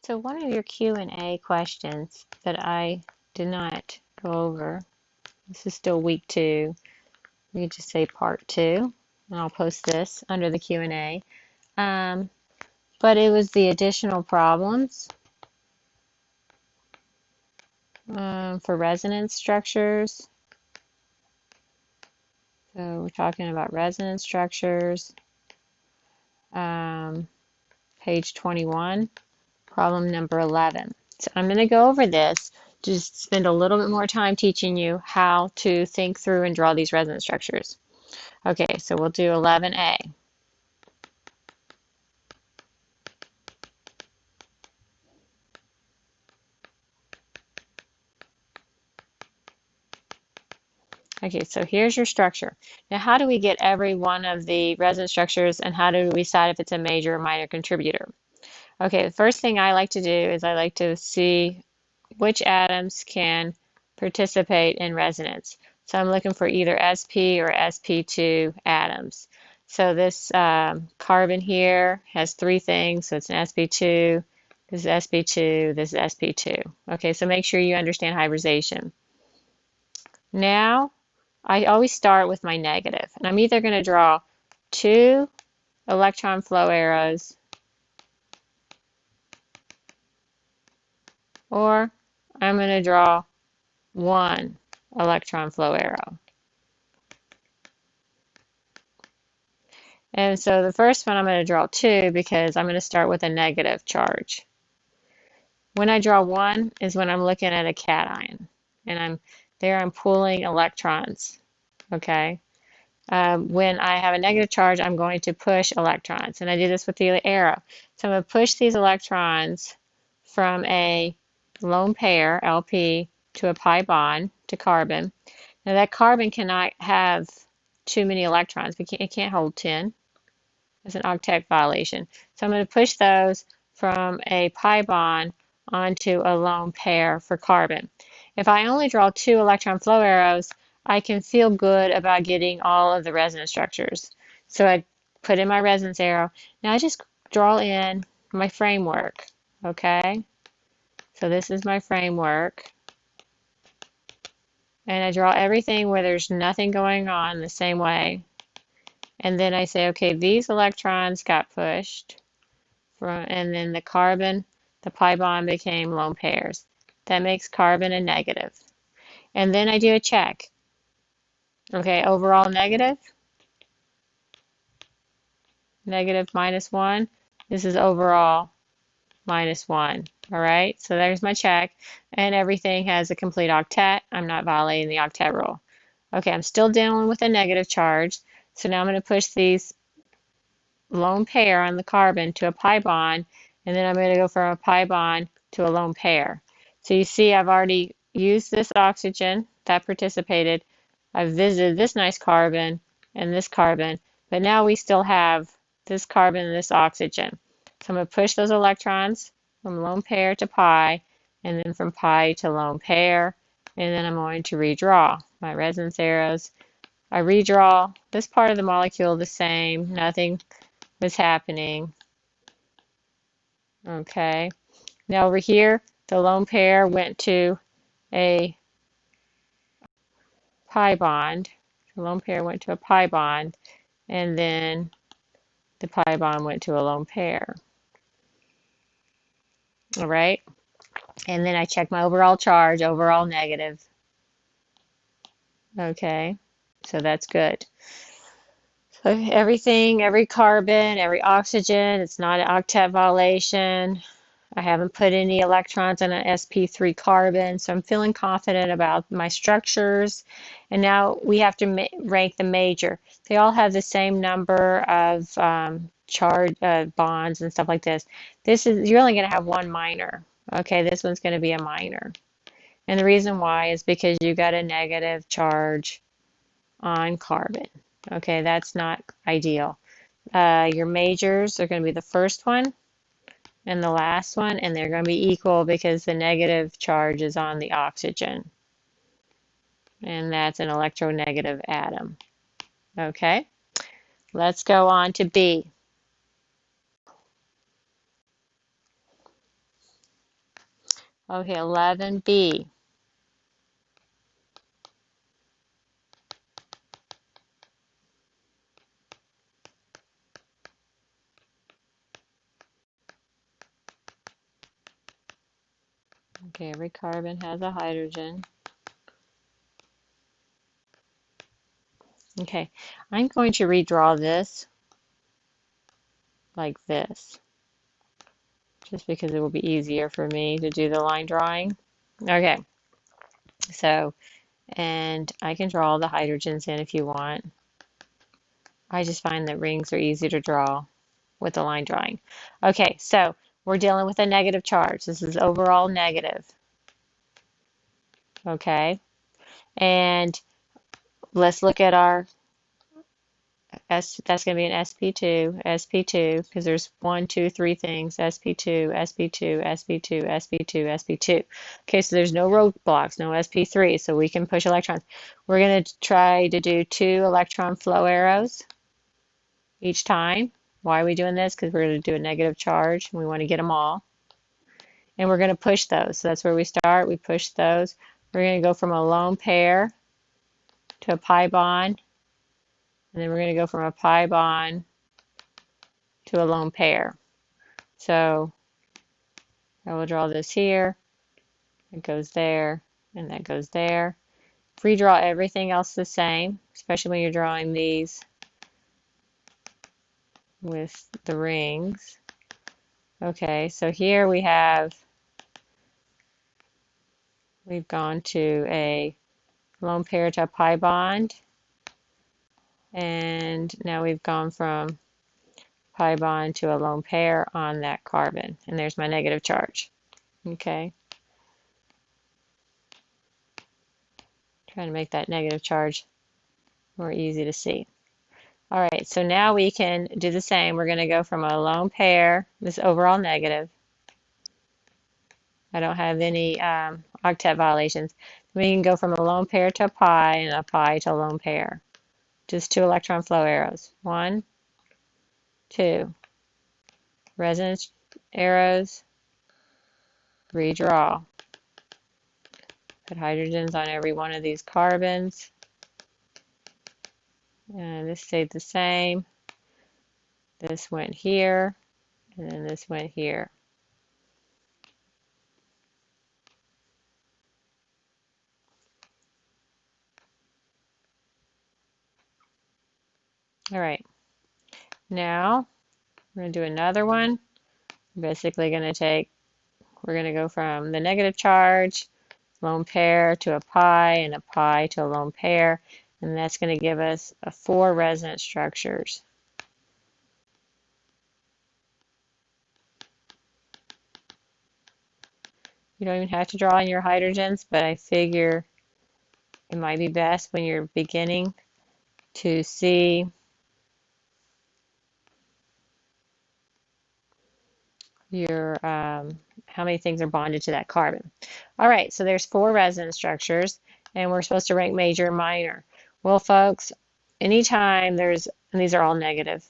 So one of your Q&A questions that I did not go over, this is still week 2, you can just say part 2, and I'll post this under the Q&A. But it was the additional problems for resonance structures. So we're talking about resonance structures, page 21. Problem number 11. So I'm going to go over this, just spend a little bit more time teaching you how to think through and draw these resonance structures. Okay, so we'll do 11A. Okay, so here's your structure. Now, how do we get every one of the resonance structures, and how do we decide if it's a major or minor contributor? Okay, the first thing I like to do is I like to see which atoms can participate in resonance. So I'm looking for either sp or sp2 atoms. So this carbon here has 3 things, so it's an sp2, this is sp2, this is sp2. Okay, so make sure you understand hybridization. Now, I always start with my negative, and I'm either going to draw 2 electron flow arrows, or I'm going to draw 1 electron flow arrow. And so the first one I'm going to draw 2 because I'm going to start with a negative charge. When I draw 1 is when I'm looking at a cation, and I'm pulling electrons. Okay. When I have a negative charge, I'm going to push electrons, and I do this with the arrow. So I'm going to push these electrons from a lone pair, LP, to a pi bond, to carbon. Now that carbon cannot have too many electrons. It can't hold 10. It's an octet violation. So I'm going to push those from a pi bond onto a lone pair for carbon. If I only draw 2 electron flow arrows, I can feel good about getting all of the resonance structures. So I put in my resonance arrow. Now I just draw in my framework. Okay? So this is my framework. And I draw everything where there's nothing going on the same way. And then I say, okay, these electrons got pushed, and then the carbon, the pi bond became lone pairs. That makes carbon a negative. And then I do a check. Okay, overall negative, negative -1. This is overall -1. All right, so there's my check, and everything has a complete octet. I'm not violating the octet rule. Okay, I'm still dealing with a negative charge, so now I'm going to push these lone pair on the carbon to a pi bond, and then I'm going to go from a pi bond to a lone pair. So you see I've already used this oxygen that participated. I've visited this nice carbon and this carbon, but now we still have this carbon and this oxygen. So I'm going to push those electrons from lone pair to pi, and then from pi to lone pair, and then I'm going to redraw my resonance arrows. I redraw this part of the molecule the same, nothing was happening. Okay, now over here, the lone pair went to a pi bond. The lone pair went to a pi bond, and then the pi bond went to a lone pair. All right, and then I check my overall charge, overall negative. Okay, so that's good. So everything, every carbon, every oxygen, it's not an octet violation. I haven't put any electrons on an sp3 carbon, so I'm feeling confident about my structures. And now we have to rank the major. They all have the same number of charge bonds and stuff like this. You're only going to have one minor. Okay, this one's going to be a minor. And the reason why is because you got a negative charge on carbon. Okay, that's not ideal. Your majors are going to be the first one and the last one, and they're going to be equal because the negative charge is on the oxygen. And that's an electronegative atom. Okay, let's go on to B. Okay, 11B. Okay, every carbon has a hydrogen. Okay, I'm going to redraw this like this, just because it will be easier for me to do the line drawing. Okay, so, and I can draw all the hydrogens in if you want. I just find that rings are easy to draw with the line drawing. Okay, so we're dealing with a negative charge. This is overall negative. Okay, and let's look at our that's going to be an SP2, because there's one, two, three things, SP2, SP2, SP2, SP2, SP2. Okay, so there's no roadblocks, no SP3, so we can push electrons. We're going to try to do 2 electron flow arrows each time. Why are we doing this? Because we're going to do a negative charge, and we want to get them all. And we're going to push those. So that's where we start. We push those. We're going to go from a lone pair to a pi bond, and then we're going to go from a pi bond to a lone pair. So I will draw this here, it goes there, and that goes there. Redraw everything else the same, especially when you're drawing these with the rings. Okay, so here we've gone to a lone pair to a pi bond, and now we've gone from pi bond to a lone pair on that carbon, and there's my negative charge. Okay, trying to make that negative charge more easy to see. All right, so now we can do the same. We're going to go from a lone pair, this overall negative. I don't have any octet violations. We can go from a lone pair to a pi, and a pi to a lone pair. Just 2 electron flow arrows. 1, 2. Resonance arrows. Redraw. Put hydrogens on every one of these carbons. And this stayed the same. This went here, and then this went here. All right, now we're going to do another one. Basically we're going to go from the negative charge, lone pair to a pi, and a pi to a lone pair, and that's going to give us 4 resonance structures. You don't even have to draw in your hydrogens, but I figure it might be best when you're beginning to see your how many things are bonded to that carbon. All right, so there's 4 resonance structures, and we're supposed to rank major and minor. Well, folks, anytime and these are all negative.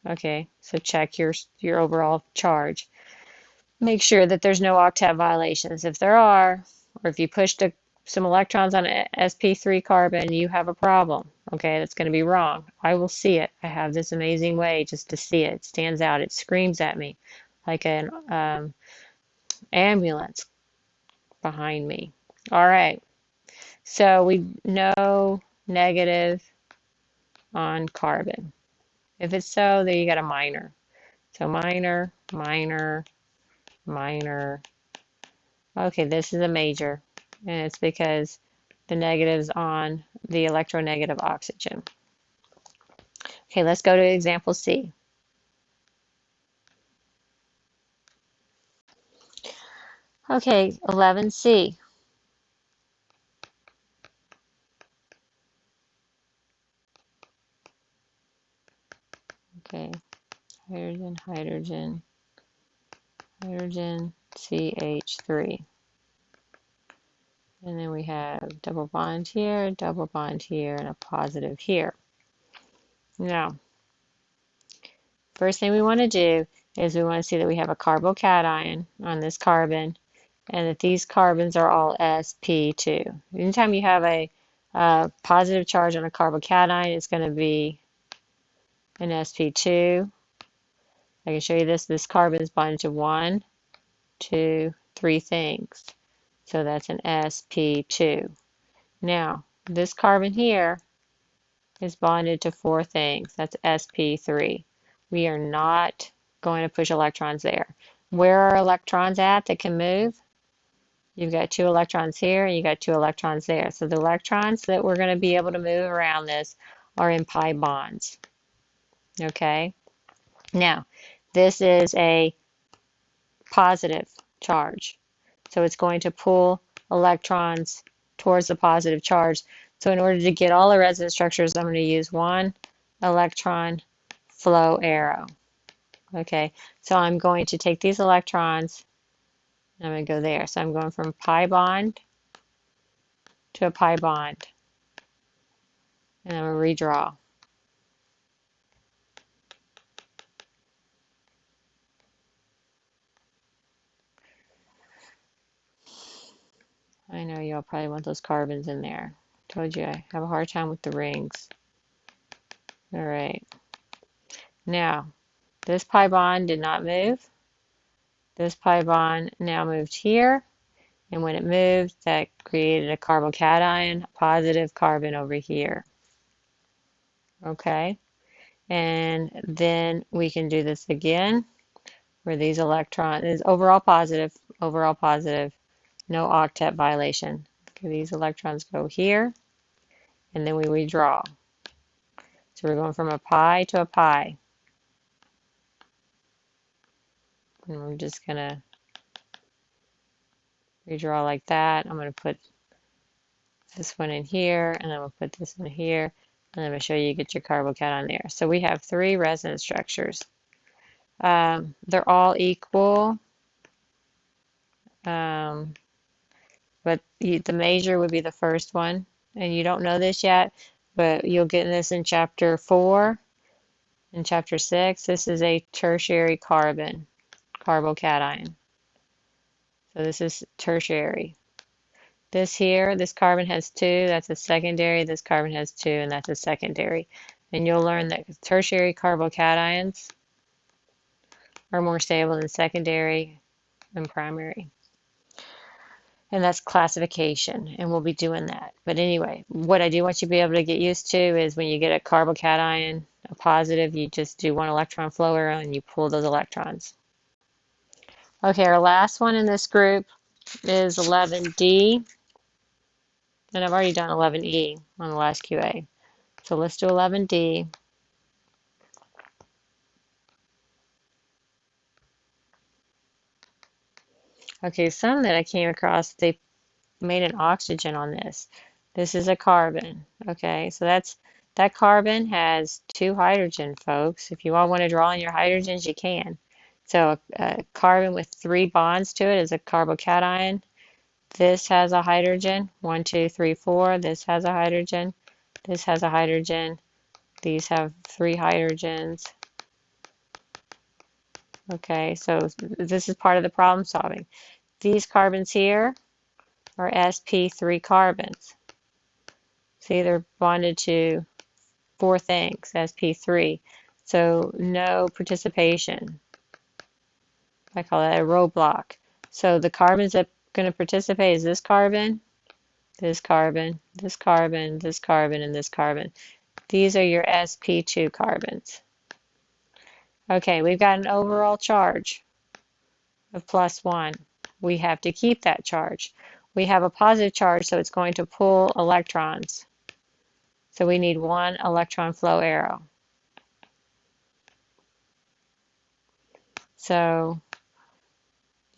Okay, so check your overall charge. Make sure that there's no octet violations. If there are, or if you pushed some electrons on an sp3 carbon, you have a problem. Okay, that's going to be wrong. I will see it. I have this amazing way just to see it. It stands out. It screams at me like an ambulance behind me. All right, so we know negative on carbon. If it's so, then you got a minor. So minor, minor, minor. Okay, this is a major, and it's because the negative's on the electronegative oxygen. Okay, let's go to example C. Okay, 11C. Okay, hydrogen, hydrogen, hydrogen, CH3. And then we have double bond here, and a positive here. Now, first thing we want to do is we want to see that we have a carbocation on this carbon, and that these carbons are all sp2. Anytime you have a positive charge on a carbocation, it's going to be an sp2. I can show you this. This carbon is bonded to 1, 2, 3 things. So that's an sp2. Now, this carbon here is bonded to 4 things. That's sp3. We are not going to push electrons there. Where are electrons at that can move? You've got 2 electrons here and you got 2 electrons there. So the electrons that we're going to be able to move around this are in pi bonds. Okay? Now, this is a positive charge. So it's going to pull electrons towards the positive charge. So in order to get all the resonance structures, I'm going to use one electron flow arrow. Okay, so I'm going to take these electrons, and I'm going to go there. So I'm going from pi bond to a pi bond, and I'm going to redraw. I know y'all probably want those carbons in there. Told you I have a hard time with the rings. All right. Now, this pi bond did not move. This pi bond now moved here, and when it moved, that created a carbocation, a positive carbon over here. Okay, and then we can do this again, where these electrons is overall positive, no octet violation. Okay, these electrons go here, and then we redraw. So we're going from a pi to a pi. And we're just going to redraw like that. I'm going to put this one in here, and I'm going to put this in here, and I'm going to show you get your carbocation there. So we have 3 resonance structures. They're all equal, but the major would be the first one, and you don't know this yet, but you'll get this in chapter 4. In chapter 6, this is a tertiary carbon, carbocation. So this is tertiary. This here, this carbon has 2, that's a secondary. This carbon has 2, and that's a secondary. And you'll learn that tertiary carbocations are more stable than secondary and primary. And that's classification, and we'll be doing that. But anyway, what I do want you to be able to get used to is when you get a carbocation, a positive, you just do one electron flow arrow and you pull those electrons. Okay, our last one in this group is 11D, and I've already done 11E on the last QA. So let's do 11D. Okay, some that I came across, they made an oxygen on this. This is a carbon. Okay, so that carbon has 2 hydrogen, folks. If you all want to draw in your hydrogens, you can. So a carbon with 3 bonds to it is a carbocation. This has a hydrogen, 1, 2, 3, 4. This has a hydrogen. This has a hydrogen. These have 3 hydrogens. Okay, so this is part of the problem solving. These carbons here are sp3 carbons. See, they're bonded to 4 things, sp3. So no participation. I call that a roadblock. So the carbons that are going to participate is this carbon, this carbon, this carbon, this carbon, and this carbon. These are your sp2 carbons. Okay, we've got an overall charge of +1. We have to keep that charge. We have a positive charge, so it's going to pull electrons. So we need 1 electron flow arrow. So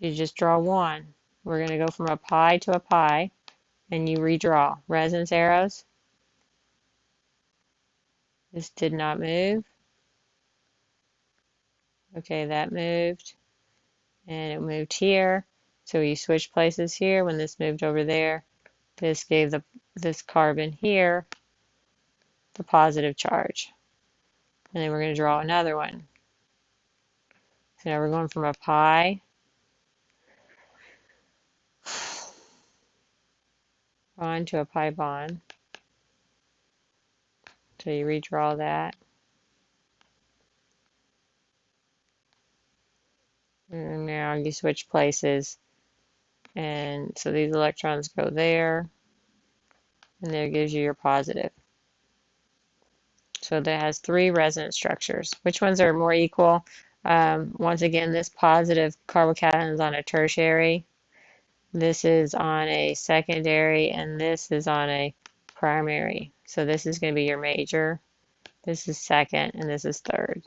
you just draw 1. We're going to go from a pi to a pi, and you redraw. Resonance arrows. This did not move. Okay, that moved, and it moved here. So you switch places here. When this moved over there, this gave this carbon here the positive charge. And then we're going to draw another one. So now we're going from a pi onto a pi bond. So you redraw that. And now you switch places. And so these electrons go there. And there gives you your positive. So that has 3 resonance structures. Which ones are more equal? Once again, this positive carbocation is on a tertiary. This is on a secondary, and this is on a primary. So this is going to be your major. This is second, and this is third.